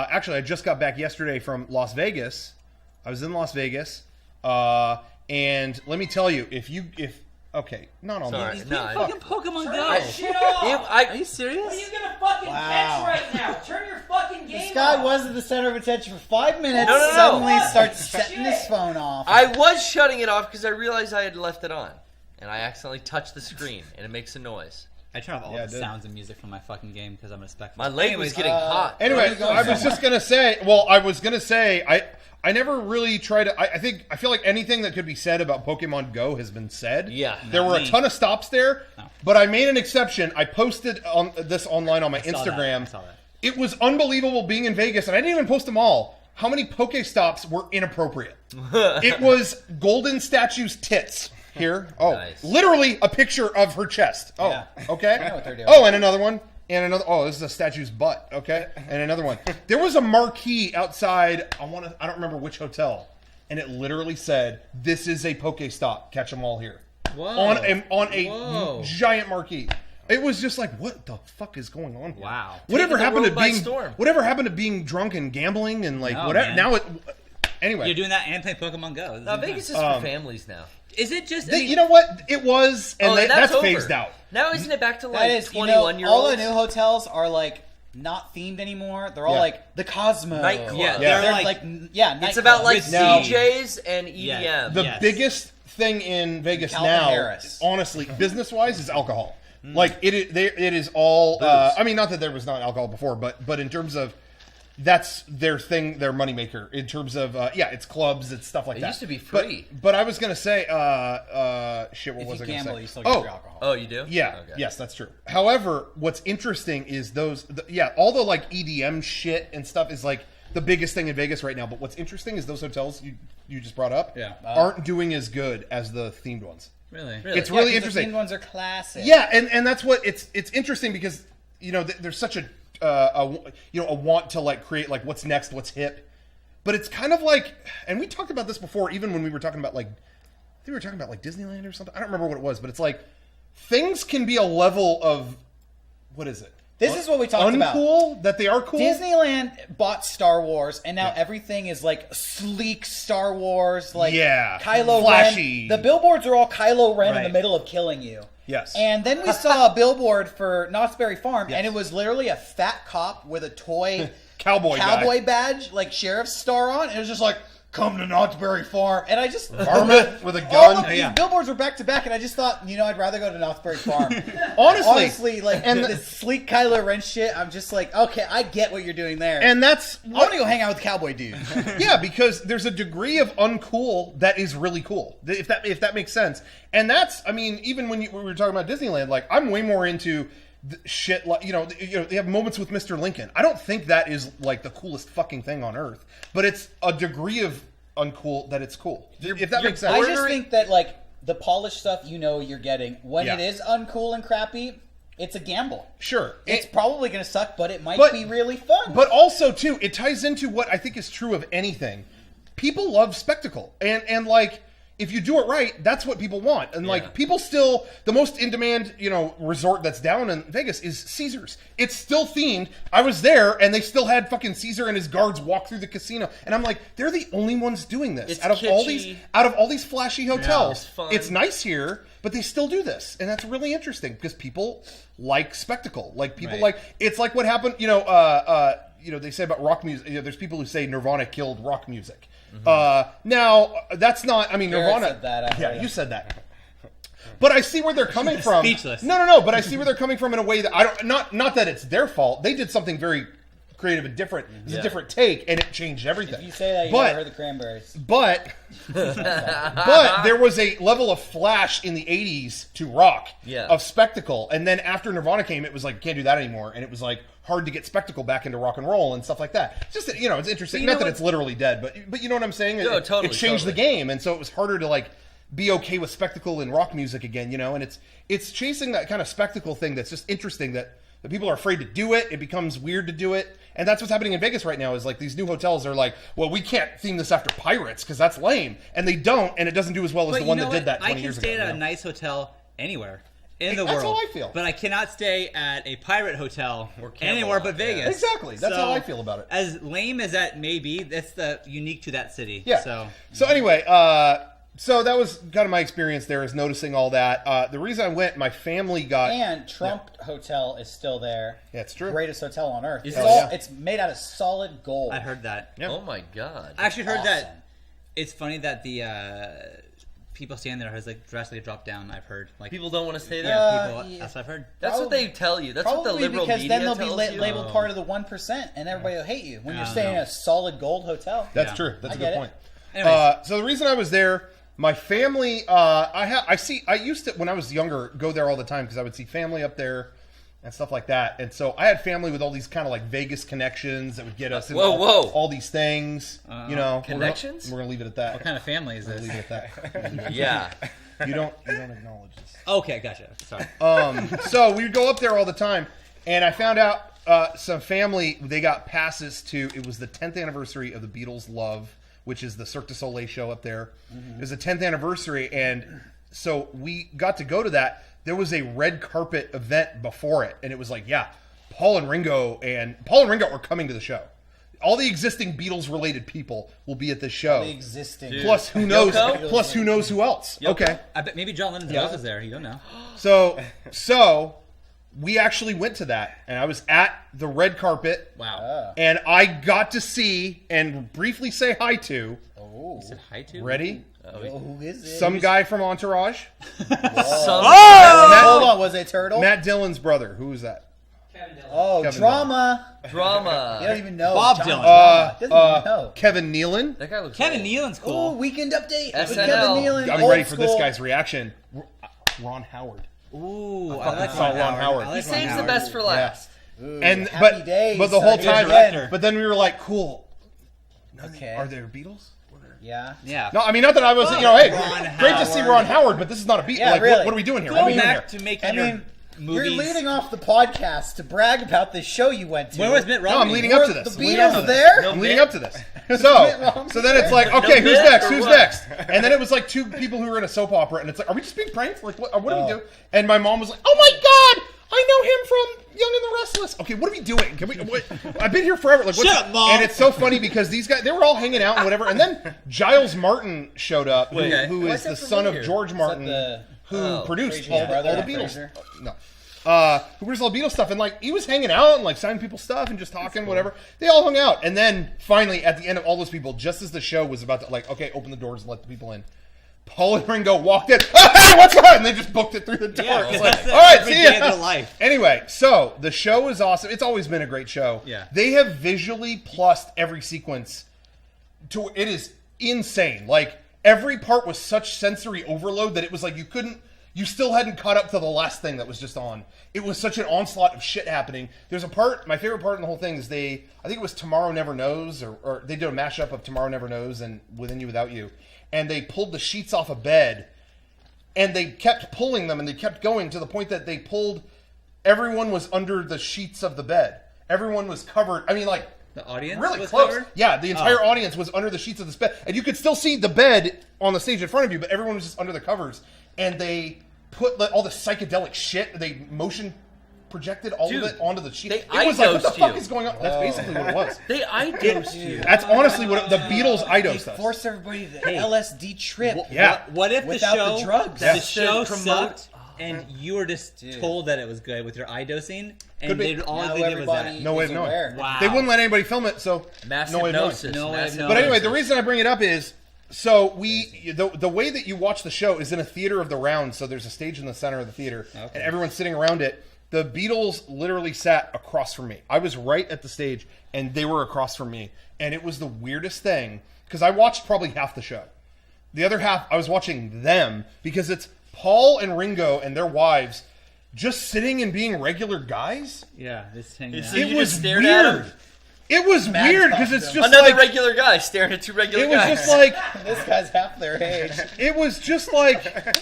actually, I just got back yesterday from Las Vegas. I was in Las Vegas, and let me tell you, okay, not on Sorry, this. fucking Pokemon Go. Are you serious? What are you gonna fucking catch right now? Turn your fucking game This guy off. was at the center of attention for 5 minutes. No. Suddenly starts setting his phone off. I was shutting it off because I realized I had left it on, and I accidentally touched the screen, and it makes a noise. I turn off all the sounds and music from my fucking game because I'm respectful. My leg was getting hot. Anyway, I was just gonna say. I never really tried to. I feel like anything that could be said about Pokemon Go has been said. Yeah. There were a ton of stops there, but I made an exception. I posted this online on my Instagram. I saw that. It was unbelievable being in Vegas, and I didn't even post them all. How many Pokestops were inappropriate? It was Golden Statue's tits. Here. Oh, nice. Literally a picture of her chest. Oh, Yeah. okay. I know what they're doing. Oh, and another one. And another. Oh, this is a statue's butt. Okay. And another one. There was a marquee outside. I don't remember which hotel, and it literally said, "This is a Pokestop. Catch them all here." Whoa. On a Whoa. giant marquee. It was just like, what the fuck is going on here? Wow. Whatever Taking the happened to world by being storm. whatever happened to being drunk and gambling and like No, whatever. man. Now it. Anyway. You're doing that and playing Pokemon Go. No, Vegas is for families now. Is it just? You know what? It was, and that's over. phased out. Now isn't it back to That like is, 21-year-olds? all the new hotels are like not themed anymore. They're all like the Cosmo. Nightclub. Yeah, Yeah. They're like It's about like nightclubs. Now- DJs and EDM. Yeah. The biggest thing in Vegas Calvin now, Harris. honestly, business-wise, is alcohol. Like it is all. I mean, not that there was not alcohol before, but in terms of that's their thing, their moneymaker. In terms of it's clubs, it's stuff like that. It used to be free. But I was gonna say, shit. What If was you I gonna gamble, say? you still get free alcohol. Oh, you do? Yeah, Okay. yes, that's true. However, what's interesting is all the like EDM shit and stuff is like the biggest thing in Vegas right now. But what's interesting is those hotels you just brought up aren't doing as good as the themed ones. Really? It's really 'cause interesting. The themed ones are classic. Yeah, and that's what it's interesting because there's such a want to like create like what's next, what's hip, but it's kind of like, and we talked about this before, even when we were talking about like, I think we were talking about like Disneyland or something. I don't remember what it was, but it's like things can be a level of what is it? This is what we talked about. Uncool that they are cool. Disneyland bought Star Wars, and now everything is like sleek Star Wars, like Kylo flashy. Ren. The billboards are all Kylo Ren in Right. the middle of killing you. Yes. And then we saw a billboard for Knott's Berry Farm, and it was literally a fat cop with a toy Cowboy badge, like sheriff's star on. And it was just like, "Come to Knott's Berry Farm," and I just varmint with a all gun. of these billboards were back to back, and I just thought, I'd rather go to Knott's Berry Farm. Honestly, like this sleek Kylo Ren shit, I'm just like, okay, I get what you're doing there, and that's I want to go hang out with cowboy dude. Yeah, because there's a degree of uncool that is really cool, if that makes sense. And that's, I mean, even when we were talking about Disneyland, like I'm way more into shit like they have moments with Mr. Lincoln. I don't think that is like the coolest fucking thing on earth, but it's a degree of uncool that it's cool. If that makes sense. I just think that like the polished stuff you're getting when it is uncool and crappy, it's a gamble. Sure, it's probably going to suck, but it might be really fun. But also too, it ties into what I think is true of anything. People love spectacle, and like if you do it right, that's what people want. And like people still, the most in demand, resort that's down in Vegas is Caesars. It's still themed. I was there and they still had fucking Caesar and his guards walk through the casino. And I'm like, they're the only ones doing this. It's out of kitschy. all these flashy hotels. It's fun. It's nice here, but they still do this. And that's really interesting because people like spectacle. Like people like, it's like what happened, they say about rock music. There's people who say Nirvana killed rock music. Now that's not. I mean, Nirvana. Said that, you said that. But I see where they're coming from. Speechless. No. But I see where they're coming from in a way that I don't. Not that it's their fault. They did something very creative and different. It's a different take, and it changed everything. If you say that, you never heard the Cranberries. But there was a level of flash in the 80s to rock of spectacle, and then after Nirvana came, it was like can't do that anymore, and it was like hard to get spectacle back into rock and roll and stuff like that. It's just it's interesting. Not that it's literally dead, but you know what I'm saying? No, totally. It changed the game, and so it was harder to like be okay with spectacle in rock music again, and it's chasing that kind of spectacle thing that's just interesting that people are afraid to do it. It becomes weird to do it. And that's what's happening in Vegas right now is like these new hotels are like, well, we can't theme this after pirates because that's lame. And they don't, and it doesn't do as well as the one that did that 20 years ago. I can stay at a nice hotel anywhere. in the That's world. how I feel. But I cannot stay at a pirate hotel Or anywhere Camelot, but Vegas. Exactly. That's how I feel about it. As lame as that may be, that's the unique to that city. Yeah. So anyway, so that was kind of my experience there, is noticing all that. The reason I went, my family got... And Trump Hotel is still there. Yeah, it's true. Greatest hotel on earth. Is It's, it? all, Yeah. it's made out of solid gold. I heard that. Yeah. Oh my god. I actually heard Awesome. that it's funny that the people staying there has like drastically dropped down. I've heard like People don't want to stay there. people. yeah. That's what I've heard. That's what they tell you. That's what the Probably liberal because media then they'll be tells you. labeled part of the 1%, and everybody will hate you when you're Oh, staying no. in a solid gold hotel. That's Yeah. true. That's I a get good it. point. Anyways. So the reason I was there, my family, I used to, when I was younger, go there all the time because I would see family up there and stuff like that. And so I had family with all these kind of like Vegas connections that would get us into all these things, you know. Connections? We're gonna leave it at that. What kind of family is this? Leave it at that. Yeah. You don't acknowledge this. Okay, gotcha. Sorry. So we would go up there all the time, and I found out some family, they got passes to, it was the 10th anniversary of the Beatles Love, which is the Cirque du Soleil show up there. It was the 10th anniversary, and so we got to go to that. There was a red carpet event before it, and it was like, yeah, Paul and Ringo are coming to the show. All the existing Beatles-related people will be at this show. The existing. Plus, who knows? Yoko? Plus, who knows who else? Okay. I bet maybe John Lennon's ghost is there. You don't know. So we actually went to that, and I was at the red carpet, Wow. and I got to see and briefly say hi to. Oh. You said hi to? Ready? Who is it? Some guy from Entourage. Hold on, was it Turtle? Matt Dillon's brother. Who was that? Kevin Dillon. Oh, Kevin drama. You Drama. don't even know. Bob John Dylan. Drama. Doesn't even know. Kevin Nealon. That guy looks Kevin old. Nealon's Ooh, cool. weekend update. with SNL. Kevin Nealon. I'm old ready for this school. guy's reaction. Ron Howard. Ooh, I fucking like saw Ron Howard. I He like Ron saves the Howard. best for last. Ooh, And happy days. but the whole Good time, director. but then we were like, cool. Okay. Are there Beatles? Yeah. Yeah. No, I mean, not that I was, hey, Ron great to see Howard. Ron Howard, but this is not a beat. Yeah, like, really. what are we doing here? Go What are we doing back here? to making I your mean, movies. you're leading off the podcast to brag about this show you went to. When was Mitt Romney? No, I'm leading up to this. The I'm leading up to Beatles this. there? No I'm leading bit? up to this. So then it's like, okay, who's bit next? or Who's what? next? And then it was like two people who were in a soap opera, and it's like, are we just being pranked? Like, what do we do? And my mom was like, oh my god, I know him from Young and the Restless. Okay, what are we doing? Can we? What, I've been here forever. Like, Shut up, Mom. And it's so funny because these guys, they were all hanging out and whatever, and then Giles Martin showed up, who Why is is that the son of familiar? George Martin, the- who produced Fraser's all the brother, Beatles. Fraser? No. Who produced all the Beatles stuff, and like he was hanging out and like signing people's stuff and just talking, whatever. They all hung out, and then finally at the end of all those people, just as the show was about to like, okay, open the doors and let the people in, Paul and Ringo walked in. Hey, what's up? And they just booked it through the door. Yeah, It's 'cause like, that's all right, every see day ya. of their life. Anyway, so the show is awesome. It's always been a great show. Yeah. They have visually plussed every sequence to it is insane. Like every part was such sensory overload that it was like you still hadn't caught up to the last thing that was just on. It was such an onslaught of shit happening. There's a part, my favorite part in the whole thing is I think it was Tomorrow Never Knows, or they did a mashup of Tomorrow Never Knows and Within You Without You. And they pulled the sheets off a bed, and they kept pulling them, and they kept going to the point that everyone was under the sheets of the bed. Everyone was covered. I mean, like, The audience really was close. covered? Yeah, the entire audience was under the sheets of this bed, and you could still see the bed on the stage in front of you, but everyone was just under the covers. And they put all the psychedelic shit. They motion projected all Dude, of it onto the sheet. they It was like, what the idosed fuck you. is going on? That's basically what it was. They idosed you. That's honestly what the Beatles They idosed us. forced everybody to LSD trip. Yeah. What if Without the show, the drugs. the Yeah. show Promote- sucked and you were just told that it was good with your eye dosing, Could and be. all Now they did was that? everybody No way is of knowing. aware. Wow. They wouldn't let anybody film it, so Mass no way of knowing. hypnosis. No way mass of knowing. But anyway, hypnosis. the reason I bring it up is so the way that you watch the show is in a theater of the round. So there's a stage in the center of the theater, and everyone's sitting around it. The Beatles literally sat across from me. I was right at the stage, and they were across from me, and it was the weirdest thing because I watched probably half the show. The other half, I was watching them because it's Paul and Ringo and their wives just sitting and being regular guys. Yeah, just hanging So out. you It just was stared at weird. him? It was weird because it's just Another like regular guy staring at two regular it was guys. just like This guy's half their age. it was just like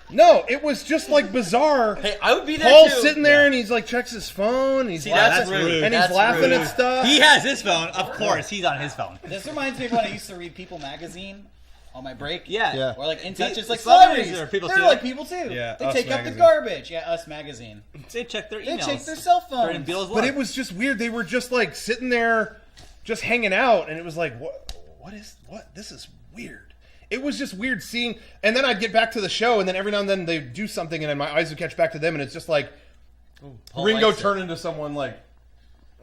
no, it was just like bizarre. Hey, I would be there Paul's too. sitting there and he's like checks his phone. He's See, laughing, that's rude. and he's That's laughing rude. at stuff. He has his phone, of course. He's on his phone. This reminds me of when I used to read People magazine. on my break. Yeah. Or like In Touch is like celebrities celebrities. are people They're too. like people too. Yeah, They Us take up the Magazine. garbage. Yeah, Us Magazine. They check their They emails. check their cell They're in phones. Beatles Love. But it was just weird. They were just like sitting there, just hanging out, and it was like, what? This is weird. It was just weird seeing. And then I'd get back to the show, and then every now and then they'd do something, and then my eyes would catch back to them, and it's just like Ringo turned into someone like.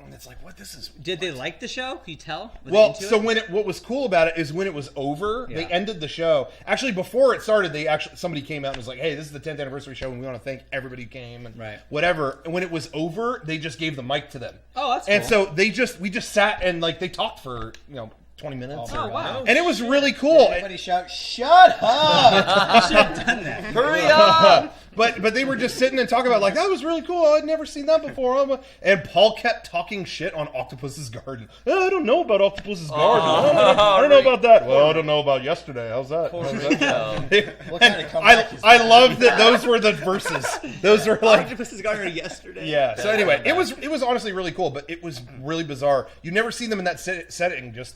And it's like, what? This is. Did they like the show? Can you tell? Were they Well, into so it? what was cool about it is when it was over, they ended the show. Actually, before it started, somebody came out and was like, "Hey, this is the 10th anniversary show, and we want to thank everybody who came and whatever." And when it was over, they just gave the mic to them. Oh, that's cool. And so we just sat and like they talked for 20 minutes. Oh, wow. And it was really cool. Everybody shout, "Shut up!" You should have done that. Hurry up! But they were just sitting and talking about like that was really cool. I'd never seen that before. And Paul kept talking shit on Octopus's Garden. Oh, I don't know about Octopus's Garden. I don't know about that. Well, I don't know about yesterday. How's that? What kind of comeback is I that? love that those were the verses. Those were like Octopus got here yesterday. yeah. So anyway, it was honestly really cool, but it was really bizarre. You never see them in that setting. Just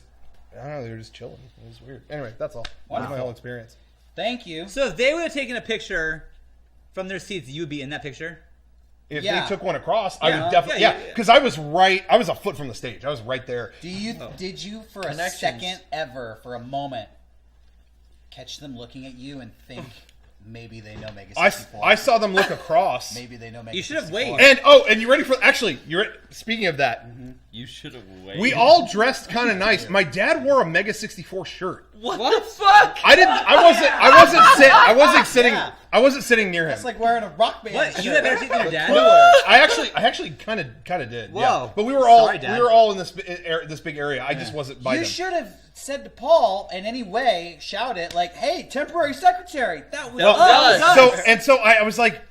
I don't know. They were just chilling. It was weird. Anyway, that's all. That was my whole experience. Thank you. So if they would have taken a picture from their seats, you'd be in that picture? If Yeah. they took one across, I would definitely yeah. because I was a foot from the stage. I was right there. Did you for a Connections. second ever, for a moment, catch them looking at you and think maybe they know Mega64? I saw them look across. Maybe they know Mega64. You should have waited. And you ready for actually speaking of that, You should have waited. we all dressed kind of nice. My dad wore a Mega64 shirt. What the fuck? I wasn't sitting near him. That's like wearing a rock band. What? shirt. You have better seats than your dad? I actually kind of did. Whoa. Yeah. But we were all Sorry, Dad. in this big area. I just wasn't by You them. should have said to Paul in any way, shout it like, "Hey, temporary secretary, that was Well, us." so I was like,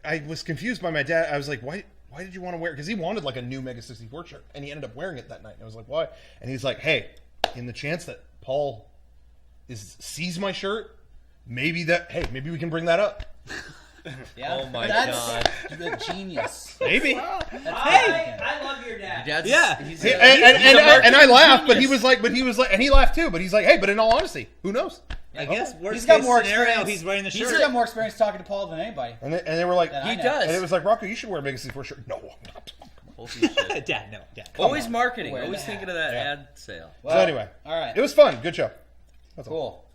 I was confused by my dad. I was like, why did you want to wear it? Because he wanted like a new Mega64 shirt, and he ended up wearing it that night. And I was like, why? And he's like, hey, in the chance that Paul sees my shirt, maybe we can bring that up. Yeah. Oh my God, the genius. Maybe. I love your dad. Dad's, Yeah. He's and a I laughed, but genius. he was like, and he laughed too. But he's like, hey, but in all honesty, who knows? I guess worst He's got case more scenario, experience. he's wearing the He's shirt. got more experience talking to Paul than anybody. And they were like, That I He know. does. and it was like, Rocco, you should wear a Mega64 shirt. No, I'm not. Holy shit. Dad, no. Dad. Always marketing. Wear Always that. thinking of that Yeah. ad sale. So anyway, All right. it was fun. Good show. That's all. Cool.